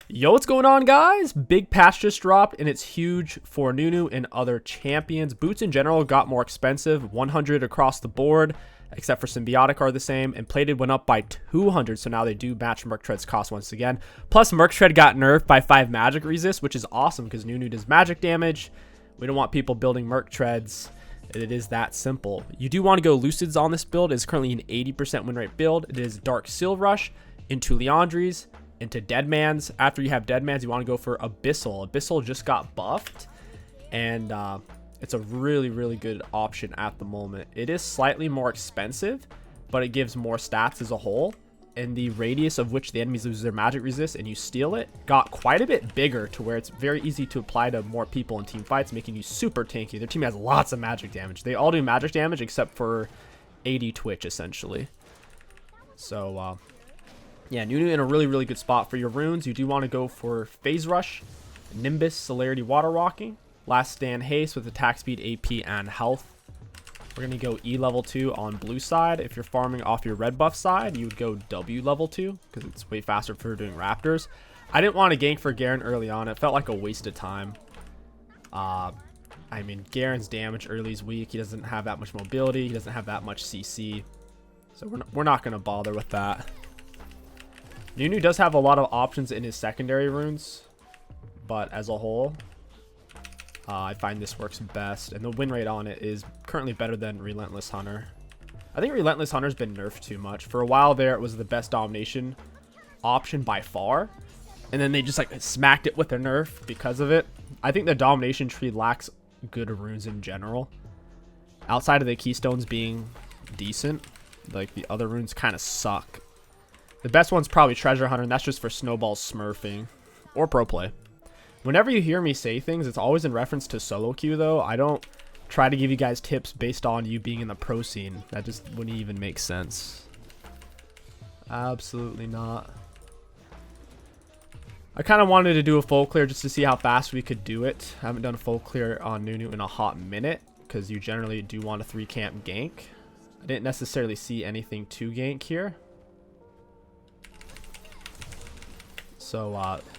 Yo, what's going on, guys? Big patch just dropped, and it's huge for Nunu and other champions. Boots in general got more expensive, 100 across the board, except for Symbiotic are the same, and plated went up by 200, so now they do match Merc Tread's cost once again. Plus, Merc Tread got nerfed by 5 magic resist, which is awesome because Nunu does magic damage. We don't want people building Merc Treads. It is that simple. You do want to go Lucids on this build. It's currently an 80% win rate build. It is Dark Seal Rush into Leandries, into Deadman's. After you have Deadman's, you want to go for Abyssal. Abyssal just got buffed, and it's a really good option at the moment. It is slightly more expensive, but it gives more stats as a whole, and the radius of which the enemies lose their magic resist and you steal it got quite a bit bigger to where it's very easy to apply to more people in team fights, making you super tanky. Their team has lots of magic damage. They all do magic damage except for AD Twitch, essentially. So yeah, Nunu in a really good spot for your runes. You do want to go for Phase Rush, Nimbus, Celerity, Water Walking, Last Stand Haste with attack speed, AP, and health. We're going to go E level 2 on blue side. If you're farming off your red buff side, you would go W level 2 because it's way faster for doing Raptors. I didn't want to gank for Garen early on. It felt like a waste of time. I mean, Garen's damage early is weak. He doesn't have that much mobility. He doesn't have that much CC. So we're not going to bother with that. Nunu does have a lot of options in his secondary runes, but as a whole, I find this works best, and the win rate on it is currently better than Relentless Hunter. I think Relentless Hunter's been nerfed too much. For a while there, it was the best domination option by far, and then they just like smacked it with their nerf because of it. I think the domination tree lacks good runes in general. Outside of the keystones being decent, like the other runes kind of suck. The best one's probably Treasure Hunter, and that's just for snowball smurfing or pro play. Whenever you hear me say things, it's always in reference to solo queue, though. I don't try to give you guys tips based on you being in the pro scene. That just wouldn't even make sense. Absolutely not. I kind of wanted to do a full clear just to see how fast we could do it. I haven't done a full clear on Nunu in a hot minute because you generally do want a 3-camp gank. I didn't necessarily see anything to gank here. So,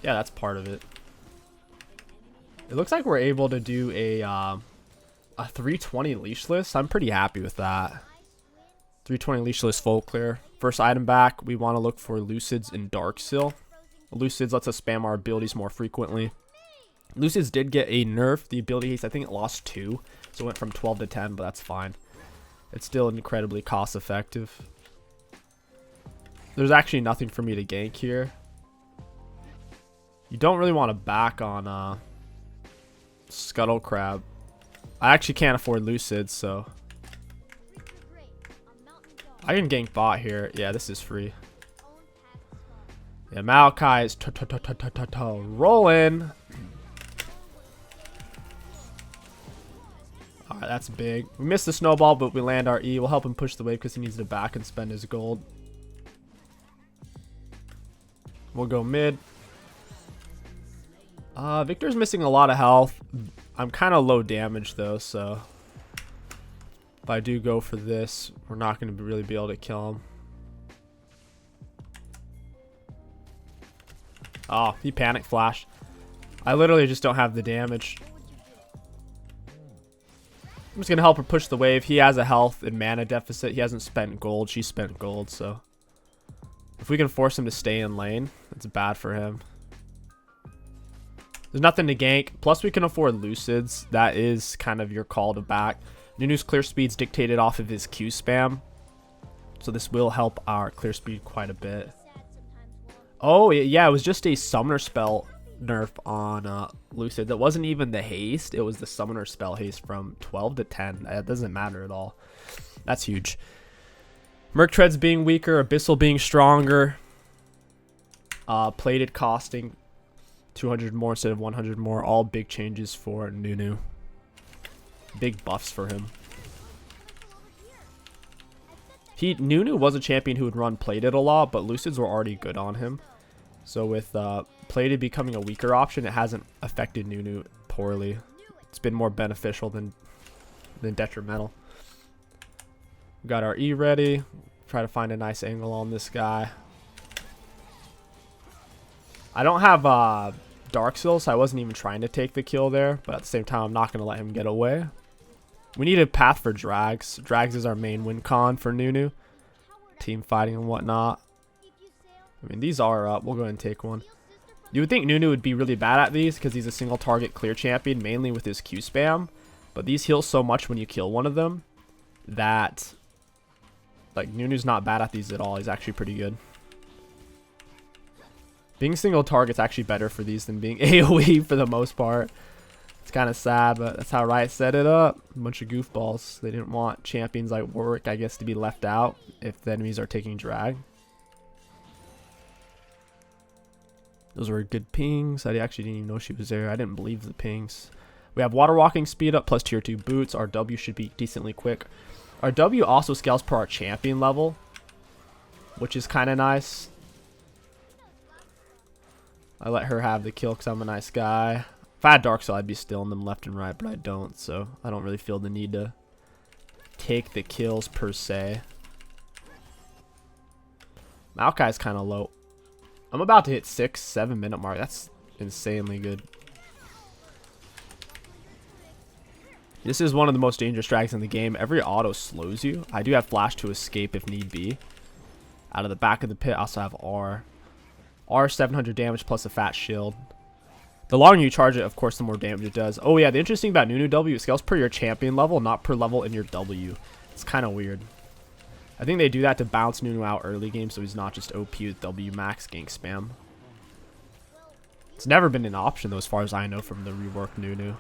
yeah, that's part of it. It looks like we're able to do a 320 leashless. I'm pretty happy with that. 320 leashless full clear. First item back, we want to look for Lucids and Dark Seal. Lucids lets us spam our abilities more frequently. Lucids did get a nerf. The ability haste, I think it lost 2. So it went from 12 to 10, but that's fine. It's still incredibly cost effective. There's actually nothing for me to gank here. You don't really want to back on Scuttle Crab. I actually can't afford Lucids, so I can gank bot here. Yeah, this is free. Yeah, Maokai is rolling. Alright, that's big. We missed the snowball, but we land our E. We'll help him push the wave because he needs to back and spend his gold. We'll go mid. Victor's missing a lot of health. I'm kind of low damage though, so if I do go for this, we're not going to really be able to kill him. Oh, he panic flashed. I literally just don't have the damage. I'm just going to help her push the wave. He has a health and mana deficit. He hasn't spent gold. She spent gold, so if we can force him to stay in lane, it's bad for him. There's nothing to gank. Plus, we can afford Lucids. That is kind of your call to back. Nunu's clear speed's dictated off of his Q spam, so this will help our clear speed quite a bit. Oh, yeah, it was just a summoner spell nerf on Lucid. That wasn't even the haste. It was the summoner spell haste from 12 to 10. That doesn't matter at all. That's huge. Merc Treads being weaker, Abyssal being stronger, plated costing 200 more instead of 100 more. All big changes for Nunu. Big buffs for him. Nunu was a champion who would run plated a lot, but Lucids were already good on him. So with plated becoming a weaker option, it hasn't affected Nunu poorly. It's been more beneficial than detrimental. We got our E ready. Try to find a nice angle on this guy. I don't have Dark Seal, so I wasn't even trying to take the kill there. But at the same time, I'm not going to let him get away. We need a path for Drags. Drags is our main win con for Nunu. Team fighting and whatnot. I mean, these are up. We'll go ahead and take one. You would think Nunu would be really bad at these because he's a single target clear champion, mainly with his Q spam. But these heal so much when you kill one of them that, like, Nunu's not bad at these at all. He's actually pretty good. Being single target's actually better for these than being AoE for the most part. It's kind of sad, but that's how Riot set it up. A bunch of goofballs. They didn't want champions like Warwick, I guess, to be left out if the enemies are taking drag. Those were good pings. I actually didn't even know she was there. I didn't believe the pings. We have water walking speed up plus tier 2 boots. Our W should be decently quick. Our W also scales per our champion level, which is kind of nice. I let her have the kill because I'm a nice guy. If I had Dark Soul, I'd be stealing them left and right, but I don't, so I don't really feel the need to take the kills per se. Maokai's kind of low. I'm about to hit 6-7 minute mark. That's insanely good. This is one of the most dangerous drags in the game. Every auto slows you. I do have flash to escape if need be. Out of the back of the pit, I also have R. R 700 damage plus a fat shield. The longer you charge it, of course, the more damage it does. Oh yeah, the interesting thing about Nunu W, it scales per your champion level, not per level in your W. It's kind of weird. I think they do that to bounce Nunu out early game so he's not just OP with W max gank spam. It's never been an option though, as far as I know, from the reworked Nunu.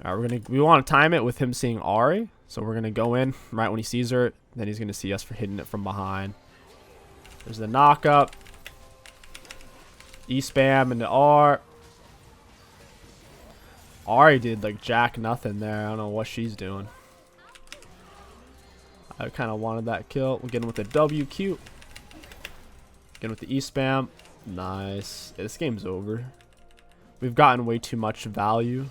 Alright, we want to time it with him seeing Ari. So we're gonna go in right when he sees her, then he's gonna see us for hitting it from behind. There's the knock up. E spam and the R. Ari did like jack nothing there. I don't know what she's doing. I kind of wanted that kill. We'll get him with the W cute. Get him with the E spam. Nice. Yeah, this game's over. We've gotten way too much value.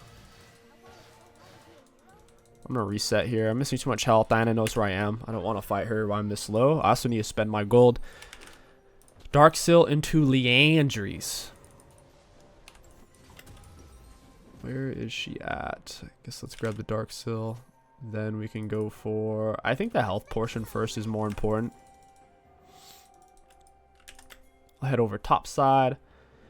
I'm gonna reset here. I'm missing too much health. Diana knows where I am. I don't want to fight her while I'm this low. I also need to spend my gold. Dark Seal into Leandries. Where is she at? I guess let's grab the Dark Seal. Then we can go for... I think the health portion first is more important. I'll head over top side.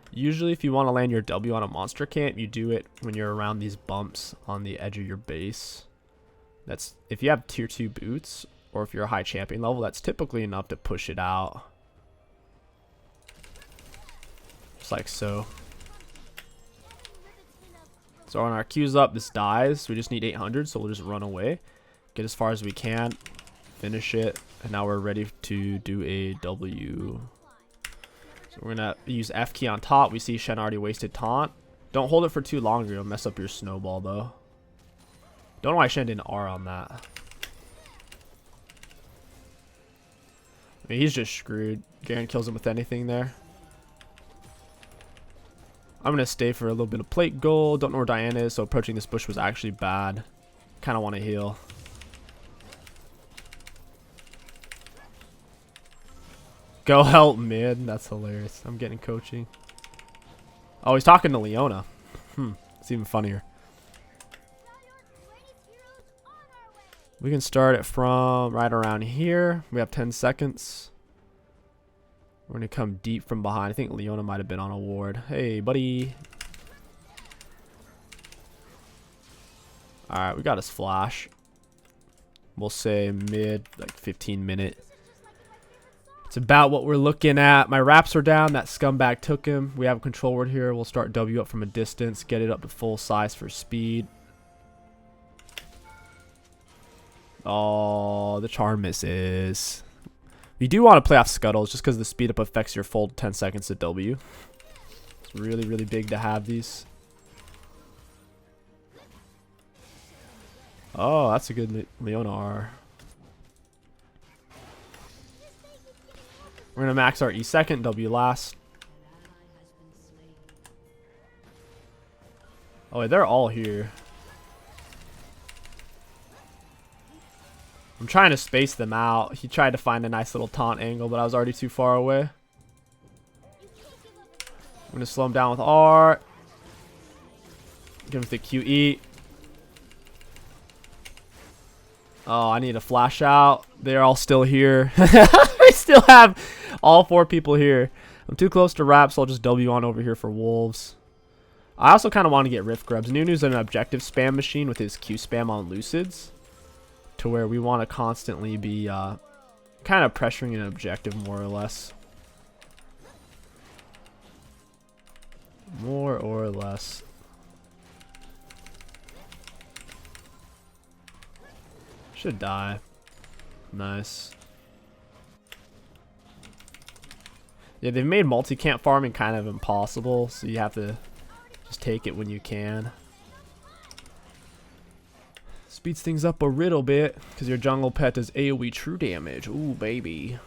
Usually if you want to land your W on a monster camp, you do it when you're around these bumps on the edge of your base. That's if you have tier 2 boots, or if you're a high champion level, that's typically enough to push it out. Just like so. So on our Q's up, this dies. We just need 800, so we'll just run away. Get as far as we can. Finish it. And now we're ready to do a W. So we're going to use F key on top. We see Shen already wasted taunt. Don't hold it for too long or you'll mess up your snowball though. Don't know why Shen didn't R on that. I mean, he's just screwed. Garen kills him with anything there. I'm going to stay for a little bit of plate gold. Don't know where Diana is, so approaching this bush was actually bad. Kind of want to heal. Go help mid. That's hilarious. I'm getting coaching. Oh, he's talking to Leona. It's even funnier. We can start it from right around here. We have 10 seconds. We're going to come deep from behind. I think Leona might have been on a ward. Hey, buddy. Alright, we got his flash. We'll say mid, like 15 minute. It's about what we're looking at. My wraps are down. That scumbag took him. We have a control word here. We'll start W up from a distance. Get it up to full size for speed. Oh, the charm misses. You do want to play off scuttles just because the speed up affects your full 10 seconds to W. It's really, really big to have these. Oh, that's a good Leona R. We're going to max our E second, W last. Oh, wait, they're all here. I'm trying to space them out. He tried to find a nice little taunt angle, but I was already too far away. I'm gonna slow him down with R. Give him the QE. Oh, I need a flash out. They're all still here. I still have all 4 people here. I'm too close to wrap, so I'll just W on over here for wolves. I also kind of want to get rift grubs. Nunu's an objective spam machine with his Q spam on lucids, to where we want to constantly be kind of pressuring an objective more or less. More or less. Should die. Nice. Yeah, they've made multi-camp farming kind of impossible, so you have to just take it when you can. Speeds things up a little bit, because your jungle pet does AoE true damage. Ooh, baby.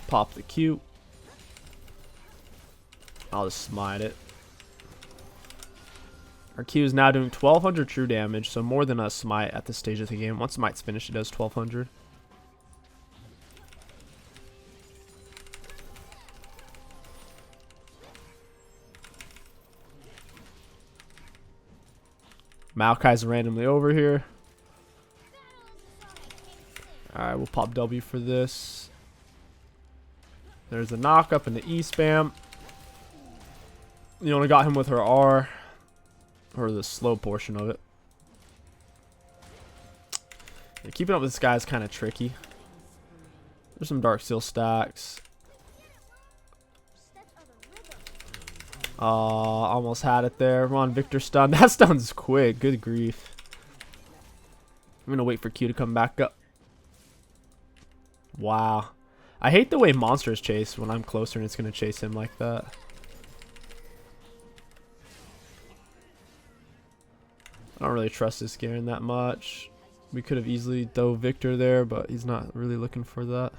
Pop the Q. I'll just smite it. Our Q is now doing 1200 true damage, so more than a smite at this stage of the game. Once smite's finished, it does 1200. Maokai's randomly over here. Alright, we'll pop W for this. There's a knock up in the E spam. You only got him with her R. Or the slow portion of it. Yeah, keeping up with this guy is kind of tricky. There's some Dark Seal stacks. Almost had it there. We're on Victor stun. That stun's quick. Good grief. I'm gonna wait for Q to come back up. Wow. I hate the way monsters chase when I'm closer and it's gonna chase him like that. I don't really trust this Garen that much. We could have easily dove Victor there, but he's not really looking for that.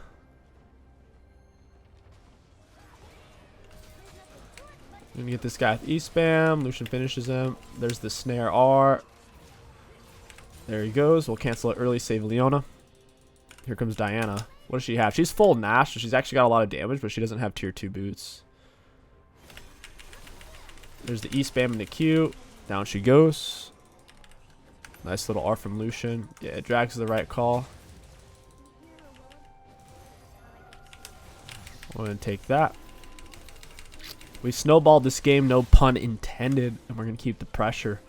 I'm gonna get this guy with E-spam. Lucian finishes him. There's the snare R. There he goes. We'll cancel it early, save Leona. Here comes Diana. What does she have? She's full Nash, so she's actually got a lot of damage, but she doesn't have tier 2 boots. There's the E-spam and the Q. Down she goes. Nice little R from Lucian. Yeah, Drax is the right call. I'm going to take that. We snowballed this game, no pun intended, and we're going to keep the pressure.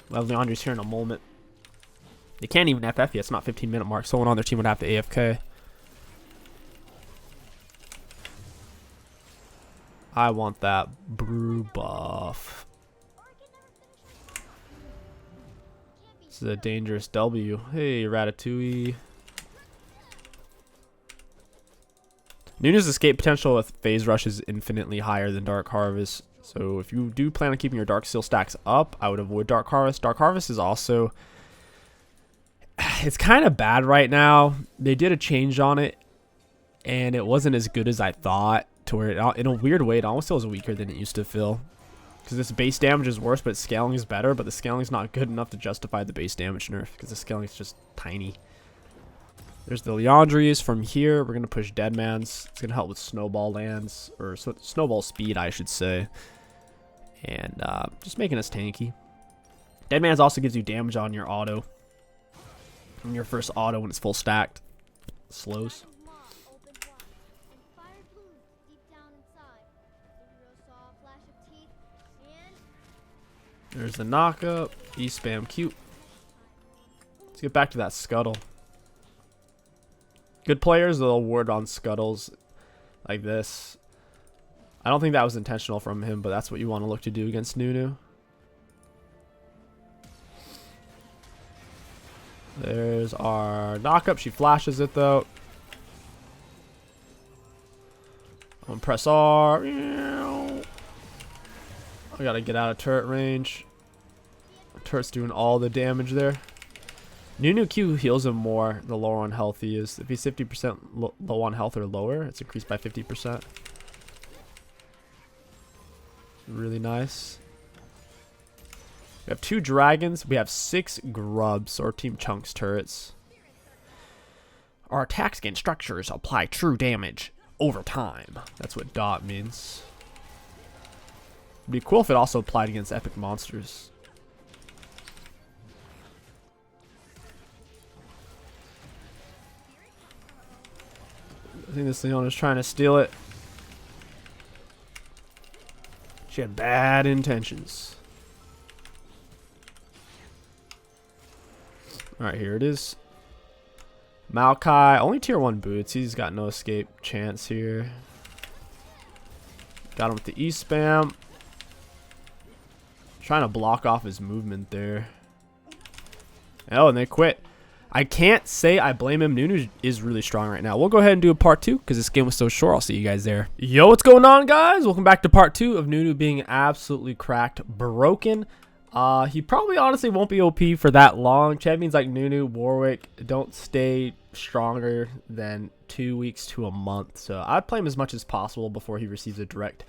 We'll have Leandre's here in a moment. They can't even FF yet. It's not 15-minute mark. Someone on their team would have to AFK. I want that brew buff. This is a dangerous W. Hey, Ratatouille. Nunu's escape potential with Phase Rush is infinitely higher than Dark Harvest. So if you do plan on keeping your Dark Seal stacks up, I would avoid Dark Harvest. Dark Harvest is also... It's kind of bad right now. They did a change on it, and it wasn't as good as I thought. To where, in a weird way, it almost feels weaker than it used to feel. Because this base damage is worse, but scaling is better. But the scaling is not good enough to justify the base damage nerf, because the scaling is just tiny. There's the Leandries. From here, we're going to push Deadman's. It's going to help with Snowball lands, or Snowball speed, I should say. And just making us tanky. Deadman's also gives you damage on your auto. On your first auto when it's full stacked. Slows. There's the knock-up. E-spam Q. Let's get back to that scuttle. Good players will ward on scuttles like this. I don't think that was intentional from him, but that's what you want to look to do against Nunu. There's our knock-up. She flashes it, though. I'm going to press R. I gotta get out of turret range. Turret's doing all the damage there. Nunu Q heals him more the lower on health he is. If he's 50% low on health or lower, it's increased by 50%. Really nice. We have 2 dragons. We have 6 grubs, or Team Chunks turrets. Our attacks against structures apply true damage over time. That's what dot means. It'd be cool if it also applied against epic monsters. I think this Leona's trying to steal it. She had bad intentions. Alright, here it is. Maokai, only tier 1 boots. He's got no escape chance here. Got him with the E-spam. Trying to block off his movement there. Oh, and they quit. I can't say I blame him. Nunu is really strong right now. We'll go ahead and do a part 2 because this game was so short. I'll see you guys there. Yo, what's going on, guys? Welcome back to part 2 of Nunu being absolutely cracked broken. He probably honestly won't be OP for that long. Champions like Nunu, Warwick don't stay stronger than 2 weeks to a month. So I'd play him as much as possible before he receives a direct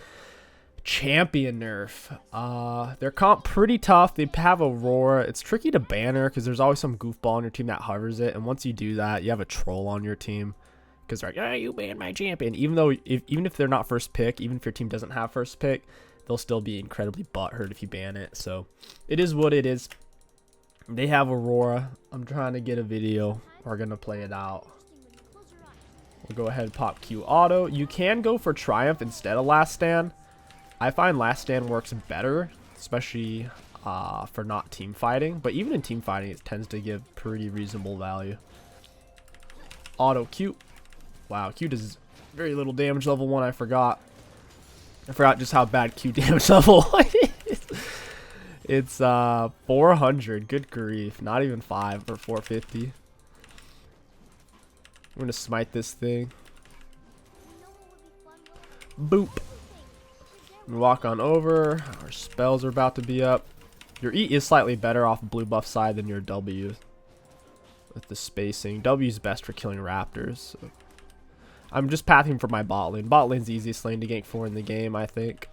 champion nerf. Their comp pretty tough. They have Aurora. It's tricky to ban her because there's always some goofball on your team that hovers it, and once you do that, you have a troll on your team because they're like, "Ah, you banned my champion." Even if they're not first pick, even if your team doesn't have first pick, they'll still be incredibly butthurt if you ban it. So it is what it is. They have Aurora. I'm trying to get a video. We're gonna play it out. We'll go ahead and pop Q auto. You can go for Triumph instead of Last Stand. I find Last Stand works better, especially for not team fighting. But even in team fighting, it tends to give pretty reasonable value. Auto Q. Wow, Q does very little damage level 1. I forgot just how bad Q damage level is. It's 400. Good grief. Not even 5 or 450. I'm going to smite this thing. Boop. Walk on over. Our spells are about to be up. Your E is slightly better off blue buff side than your W with the spacing. W is best for killing raptors. So I'm just pathing for my bot lane. Bot lane's the easiest lane to gank for in the game, I think.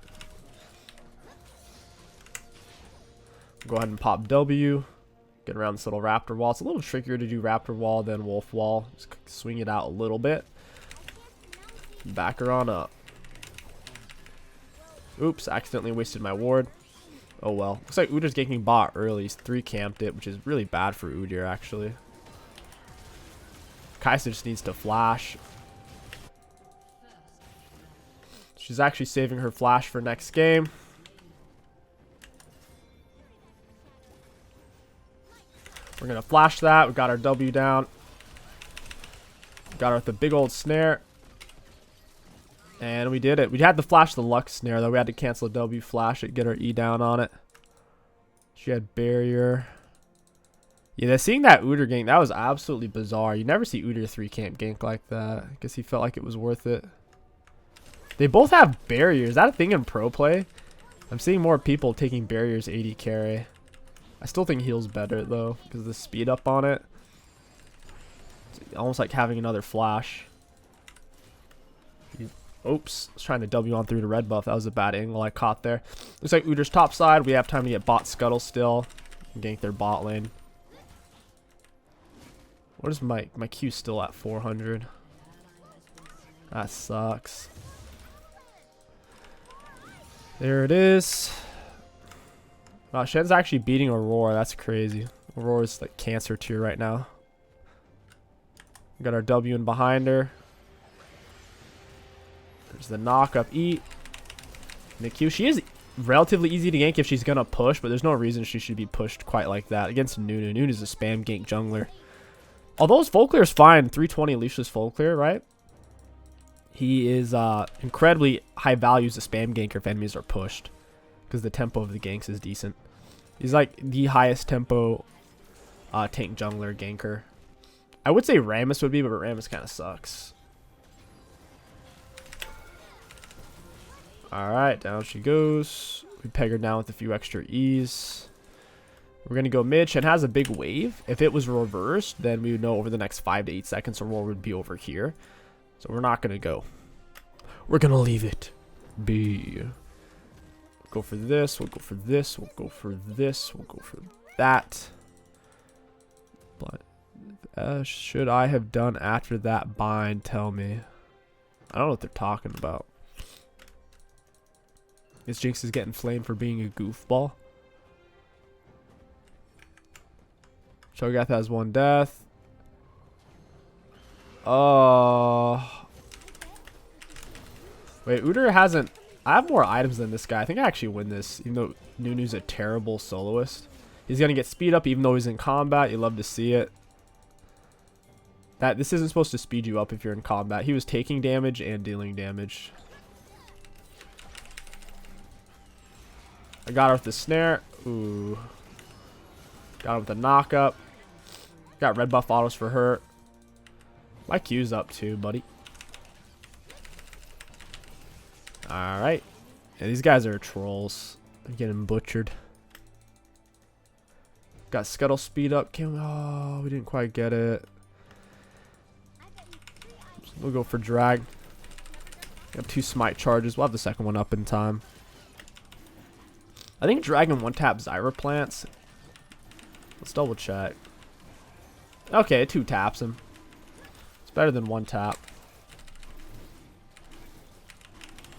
Go ahead and pop W. Get around this little raptor wall. It's a little trickier to do raptor wall than wolf wall. Just swing it out a little bit. Back her on up. Oops, accidentally wasted my ward. Oh well. Looks like Udyr's ganking bot early. He's 3 camped it, which is really bad for Udyr actually. Kai'Sa just needs to flash. She's actually saving her flash for next game. We're going to flash that. We got our W down. Got her with the big old snare. And we did it. We had to flash the Lux snare, though. We had to cancel a W, flash it, get our E down on it. She had barrier. Yeah, seeing that Udyr gank, that was absolutely bizarre. You never see Udyr 3 camp gank like that. I guess he felt like it was worth it. They both have barriers. Is that a thing in pro play? I'm seeing more people taking barriers 80 carry. I still think heal's better, though, because of the speed up on it. It's almost like having another flash. Oops, I was trying to W on through the red buff. That was a bad angle I caught there. Looks like Udyr's top side. We have time to get bot scuttle still. Gank their bot lane. What is my Q still at 400? That sucks. There it is. Wow, Shen's actually beating Aurora. That's crazy. Aurora's like cancer tier right now. We got our W in behind her. There's the knock up E. And the Q. She is relatively easy to gank if she's going to push, but there's no reason she should be pushed quite like that. Against Nunu. Nunu's a spam gank jungler. Although his full clear is fine. 320 Alicia's full clear, right? He is incredibly high value as a spam ganker if enemies are pushed. Because the tempo of the ganks is decent. He's like the highest tempo tank jungler ganker. I would say Rammus would be, but Rammus kind of sucks. Alright, down she goes. We peg her down with a few extra E's. We're going to go mid. Shen has a big wave. If it was reversed, then we would know over the next 5 to 8 seconds Aurora would be over here. So we're not going to go. We're going to leave it be. Go for this. We'll go for this. We'll go for this. We'll go for that. But should I have done after that bind? Tell me. I don't know what they're talking about. This Jinx is getting flamed for being a goofball. Cho'Gath has 1 death. Wait, Udyr hasn't... I have more items than this guy. I think I actually win this, even though Nunu's a terrible soloist. He's going to get speed up even though he's in combat. You love to see it. This isn't supposed to speed you up if you're in combat. He was taking damage and dealing damage. I got her with the snare. Ooh. Got him with the knock-up. Got red buff autos for her. My Q's up too, buddy. Alright. Yeah, these guys are trolls. I'm getting butchered. Got Scuttle speed up. Oh, we didn't quite get it. We'll go for drag. We have 2 smite charges. We'll have the second one up in time. I think Dragon 1-tap Zyra plants. Let's double check. Okay, it 2-taps him. It's better than 1-tap.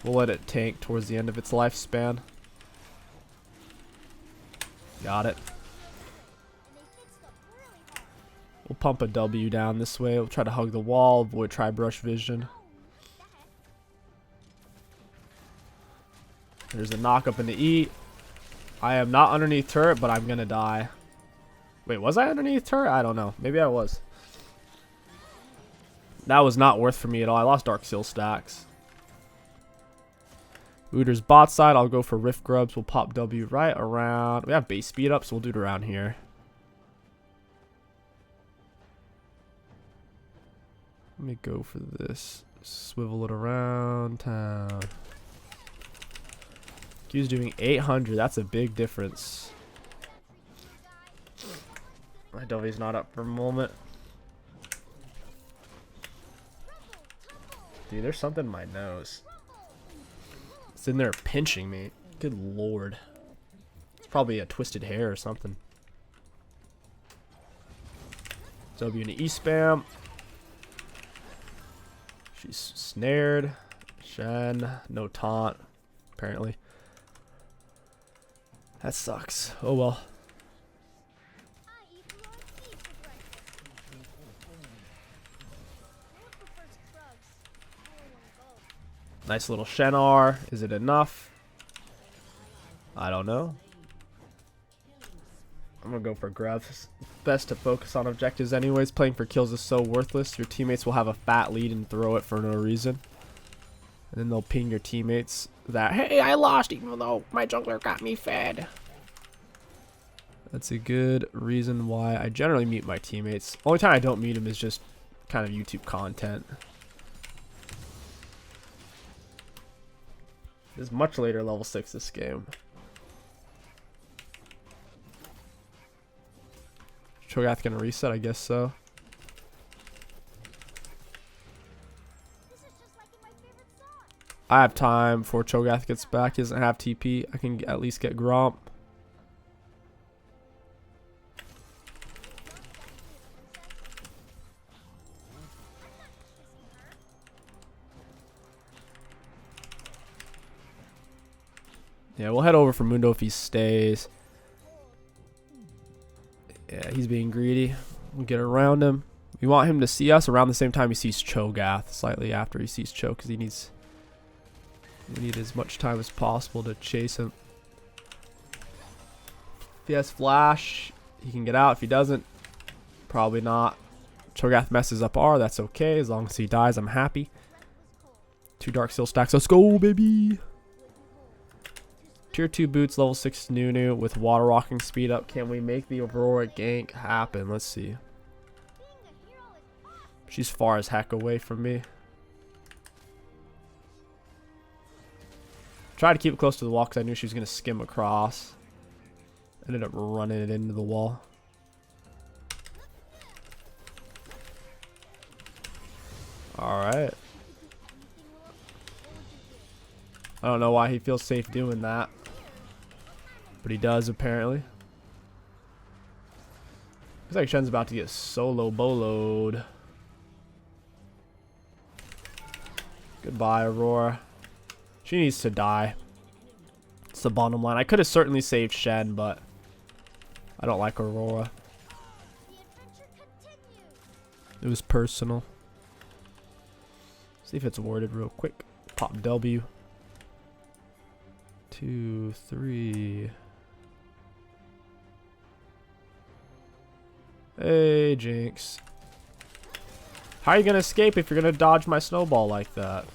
We'll let it tank towards the end of its lifespan. Got it. We'll pump a W down this way. We'll try to hug the wall, avoid tri-brush vision. There's a knock up in the E. I am not underneath turret, but I'm gonna die. Wait, was I underneath turret? I don't know. Maybe I was. That was not worth for me at all. I lost Dark Seal stacks. Udyr's bot side. I'll go for Rift Grubs. We'll pop W right around. We have base speed up, so we'll do it around here. Let me go for this. Swivel it around town. Q's doing 800. That's a big difference. My W's not up for a moment. Dude, there's something in my nose. It's in there pinching me. Good lord. It's probably a twisted hair or something. W and E spam. She's snared. Shen. No taunt. Apparently. That sucks. Oh well. Nice little Shenar. Is it enough? I don't know. I'm gonna go for grubs. Best to focus on objectives anyways. Playing for kills is so worthless. Your teammates will have a fat lead and throw it for no reason. And then they'll ping your teammates that, hey, I lost even though my jungler got me fed. That's a good reason why I generally mute my teammates. Only time I don't mute them is just kind of YouTube content. It's much later level 6 this game. Cho'Gath gonna reset? I guess so. I have time before Cho'Gath gets back. He doesn't have TP. I can at least get Gromp. Yeah, we'll head over for Mundo if he stays. Yeah, he's being greedy. We'll get around him. We want him to see us around the same time he sees Cho'Gath. Slightly after he sees Cho, because he needs... We need as much time as possible to chase him. If he has flash, he can get out. If he doesn't, probably not. Cho'Gath messes up R. That's okay. As long as he dies, I'm happy. 2 Dark Seal stacks. Let's go, baby. Tier 2 boots, level 6 Nunu with water rocking speed up. Can we make the Aurora gank happen? Let's see. She's far as heck away from me. Tried to keep it close to the wall because I knew she was going to skim across. Ended up running it into the wall. Alright. I don't know why he feels safe doing that. But he does, apparently. Looks like Shen's about to get solo boloed. Goodbye, Aurora. She needs to die. the bottom line. I could have certainly saved Shen, but I don't like Aurora. It was personal. See if it's warded real quick. Pop W. 2, 3. Hey, Jinx. How are you gonna escape if you're gonna dodge my snowball like that?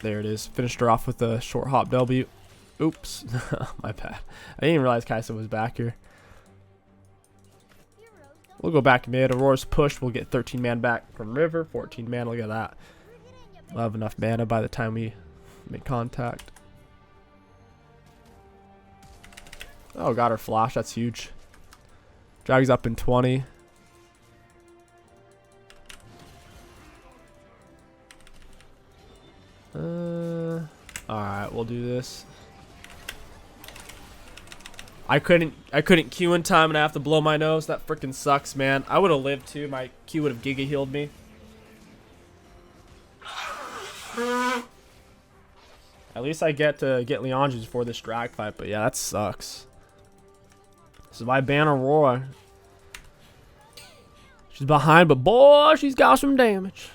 There it is. Finished her off with a short hop W. Oops. My bad. I didn't even realize Kaisa was back here. We'll go back mid. Aurora's pushed. We'll get 13 man back from River. 14 man. Look at that. We'll have enough mana by the time we make contact. Oh, got her flash. That's huge. Drag's up in 20. Alright, we'll do this. I couldn't Q in time and I have to blow my nose. That freaking sucks, man. I would have lived too. My Q would have giga healed me. At least I get to get Leandri's before this drag fight, but yeah, that sucks. This is why I ban Aurora. She's behind, but boy, she's got some damage.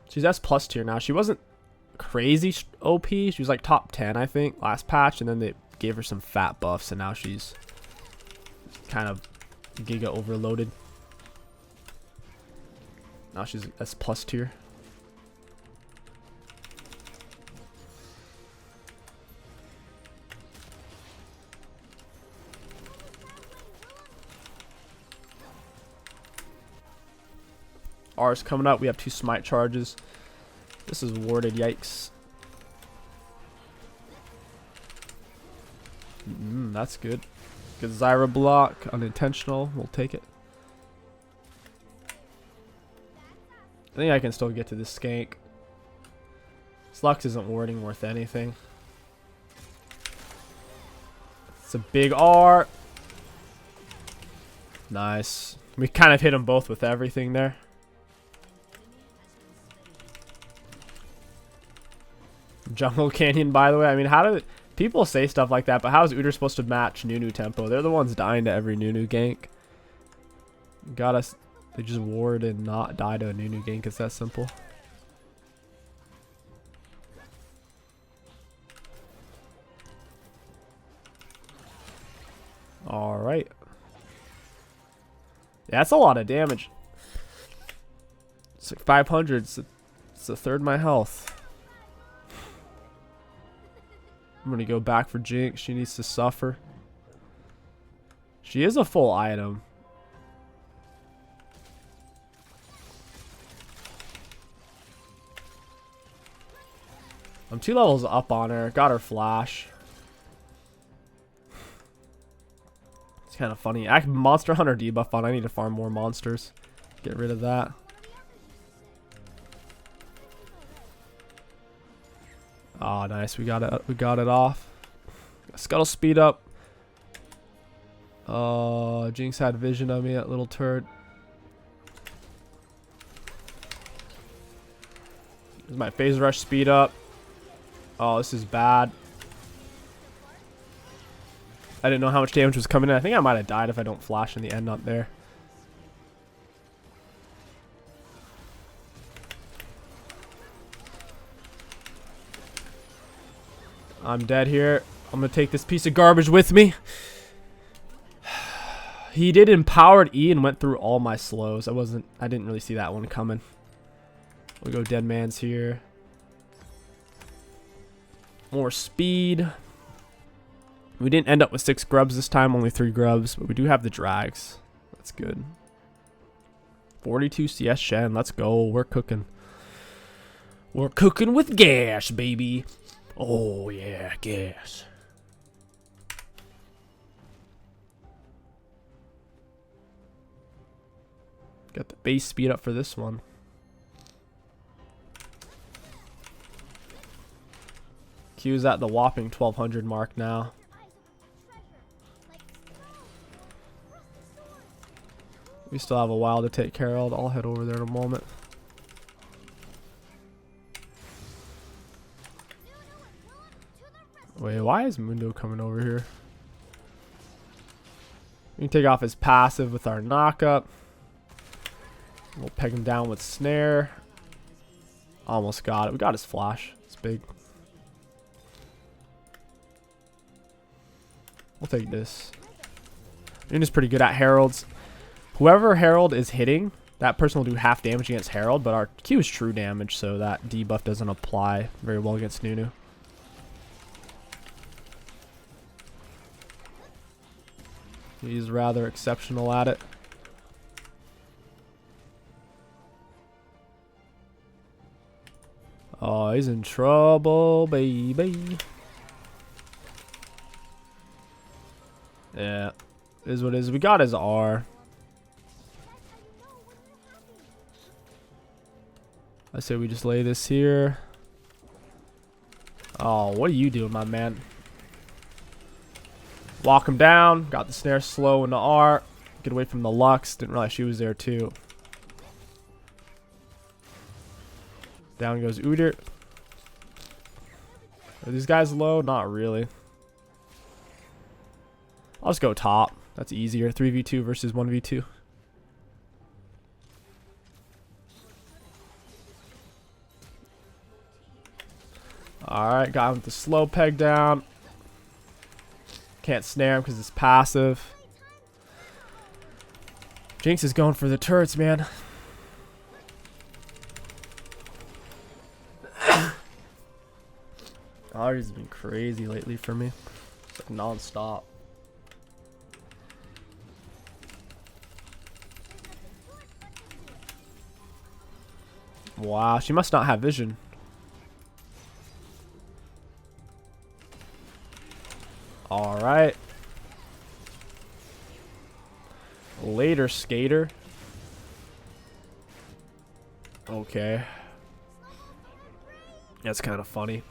She's S plus tier now. She wasn't crazy OP. She was like top 10, I think, last patch, and then they gave her some fat buffs, and now she's kind of giga overloaded. Now she's S plus tier. R's coming up. We have 2 smite charges. This is warded. Yikes. That's good. Good Zyra block. Unintentional. We'll take it. I think I can still get to this skank. Slux isn't warding worth anything. It's a big R. Nice. We kind of hit them both with everything there. Jungle Canyon, by the way. I mean, how do people say stuff like that? But how is Udyr supposed to match Nunu tempo? They're the ones dying to every Nunu gank. Got us. They just ward and not die to a Nunu gank. It's that simple. All right. Yeah, that's a lot of damage. It's like 500. It's a third of my health. I'm going to go back for Jinx. She needs to suffer. She is a full item. I'm 2 levels up on her. Got her flash. It's kind of funny. Monster Hunter debuff on. I need to farm more monsters. Get rid of that. Oh, nice. We got it. We got it off. Scuttle speed up. Jinx had vision of me, that little turd. This is my phase rush speed up. Oh, this is bad. I didn't know how much damage was coming in. I think I might have died if I don't flash in the end up there. I'm dead here. I'm gonna take this piece of garbage with me. He did empowered E and went through all my slows. I didn't really see that one coming. We'll go dead man's here. More speed. We didn't end up with 6 grubs this time, only 3 grubs, but we do have the drags. That's good. 42 CS Shen. Let's go. We're cooking. We're cooking with gas, baby. Oh, yeah, gas. Got the base speed up for this one. Q's at the whopping 1200 mark now. We still have a while to take care of. I'll head over there in a moment. Wait, why is Mundo coming over here? We can take off his passive with our knockup. We'll peg him down with snare. Almost got it. We got his flash. It's big. We'll take this. Nunu's pretty good at heralds. Whoever herald is hitting, that person will do half damage against herald, but our Q is true damage, so that debuff doesn't apply very well against Nunu. He's rather exceptional at it. Oh, he's in trouble, baby. Yeah, is what it is. We got his R. I say we just lay this here. Oh, what are you doing, my man? Walk him down. Got the snare slow into R. Get away from the Lux. Didn't realize she was there too. Down goes Udyr. Are these guys low? Not really. I'll just go top. That's easier. 3v2 versus 1v2. Alright, got him with the slow peg down. Can't snare him because it's passive. Jinx is going for the turrets, man. Ours has been crazy lately for me. It's like non-stop. Wow, she must not have vision. Alright. Later, skater. Okay. That's kind of funny.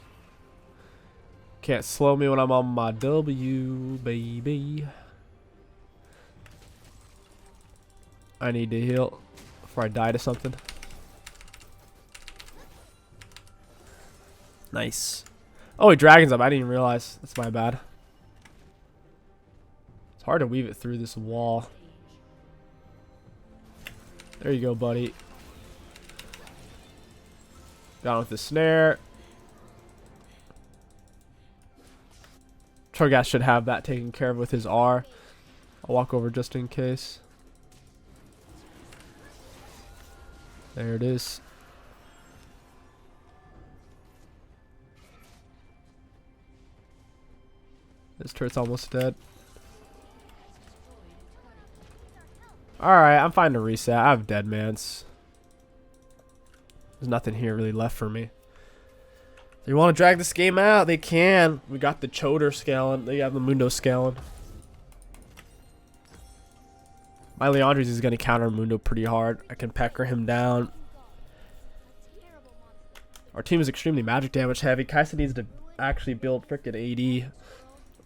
Can't slow me when I'm on my W, baby. I need to heal before I die to something. Nice. Oh, he dragons up. I didn't even realize. That's my bad. It's hard to weave it through this wall. There you go, buddy. Down with the snare. Trogas should have that taken care of with his R. I'll walk over just in case. There it is. This turret's almost dead. Alright, I'm fine to reset. I have dead mans. There's nothing here really left for me. They want to drag this game out, they can. We got the Choder scaling. They have the Mundo scaling. My Leandres is going to counter Mundo pretty hard. I can pecker him down. Our team is extremely magic damage heavy. Kaisa needs to actually build frickin' AD.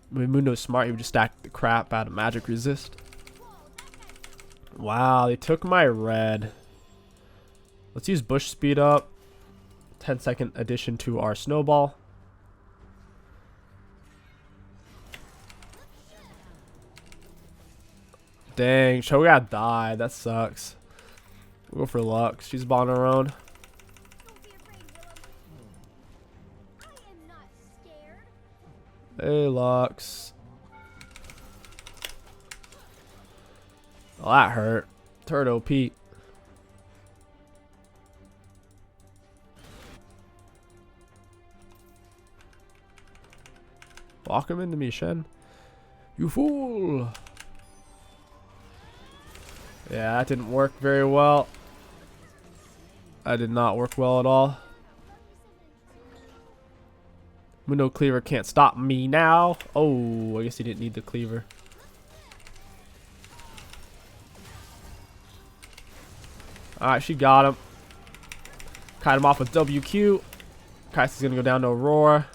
When Mundo's smart, he would just stack the crap out of magic resist. Wow, they took my red. Let's use bush speed up. 10-second addition to our snowball. Dang, Cho'Gath died. That sucks. We'll go for Lux. She's on her own. Hey, Lux. Oh, that hurt. Turret OP. Walk him into me, Shen. You fool. Yeah, that didn't work very well. That did not work well at all. Mundo Cleaver can't stop me now. Oh, I guess he didn't need the Cleaver. Alright, she got him. Kite him off with WQ. Kaisa's gonna go down to Aurora.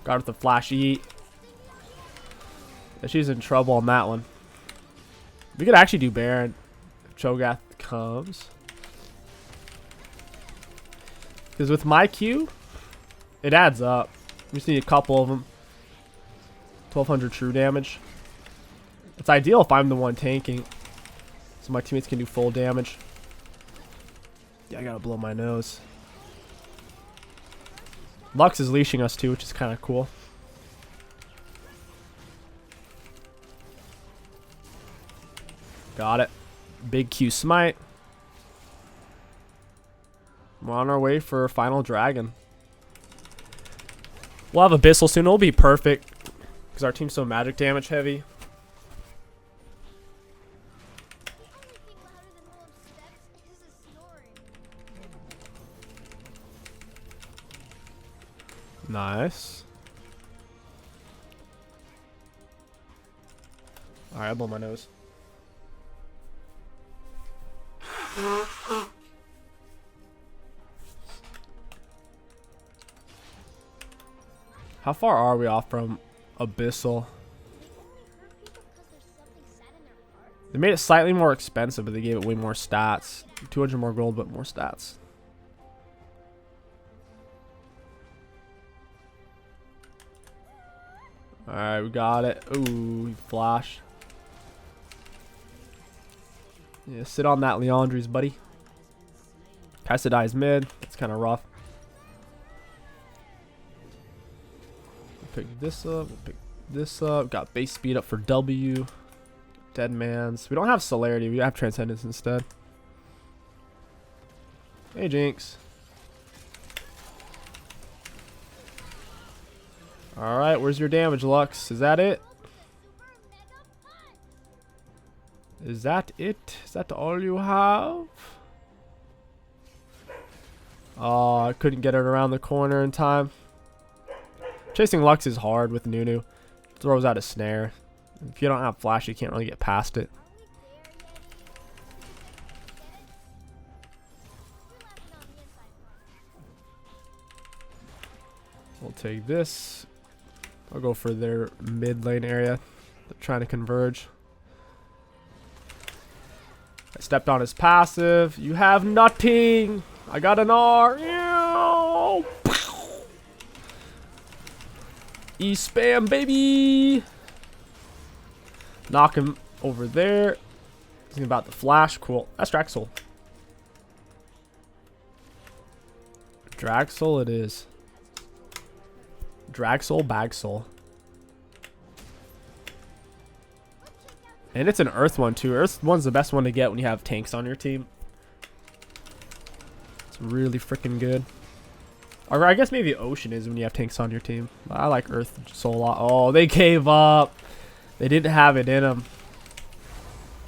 Got her with the Flash E. Yeah, she's in trouble on that one. We could actually do Baron if Cho'Gath comes. Because with my Q, it adds up. We just need a couple of them. 1200 true damage. It's ideal if I'm the one tanking, so my teammates can do full damage. Yeah, I gotta blow my nose. Lux is leashing us too, which is kind of cool. Got it. Big Q smite. We're on our way for final dragon. We'll have Abyssal soon. It'll be perfect because our team's so magic damage heavy. Nice. Alright, I blow my nose. How far are we off from Abyssal? They made it slightly more expensive, but they gave it way more stats. 200 more gold, but more stats. Alright, we got it. Ooh, flash. Yeah, sit on that Leandri's, buddy. Kassadai's mid. That's kind of rough. We'll pick this up. We'll pick this up. Got base speed up for W. Dead man's. We don't have celerity. We have transcendence instead. Hey, Jinx. Alright, where's your damage, Lux? Is that it? Is that it? Is that all you have? Oh, I couldn't get it around the corner in time. Chasing Lux is hard with Nunu. Throws out a snare. If you don't have flash, you can't really get past it. We'll take this. I'll go for their mid lane area. They're trying to converge. I stepped on his passive. You have nothing. I got an R. E-spam, baby. Knock him over there. Thinking about the flash. Cool. That's Draxel. Draxel it is. Dragsoul, Bagsoul. And it's an Earth one too. Earth one's the best one to get when you have tanks on your team. It's really freaking good. Or I guess maybe Ocean is when you have tanks on your team. But I like Earth Soul a lot. Oh, they gave up. They didn't have it in them.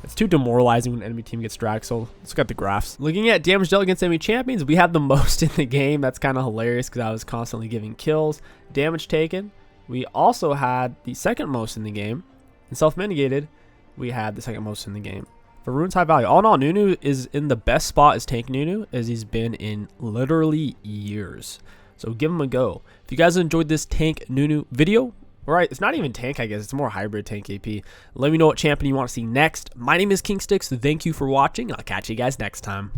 It's too demoralizing when an enemy team gets Dragsoul. Let's look at the graphs. Looking at damage dealt against enemy champions, we have the most in the game. That's kind of hilarious because I was constantly giving kills. Damage taken, we also had the second most in the game. And self-mitigated, we had the second most in the game. For Rune's high value, all in all, Nunu is in the best spot as tank Nunu as he's been in literally years. So give him a go. If you guys enjoyed this tank Nunu video, alright, it's not even tank, I guess. It's more hybrid tank AP. Let me know what champion you want to see next. My name is Kingsticks. Thank you for watching. I'll catch you guys next time.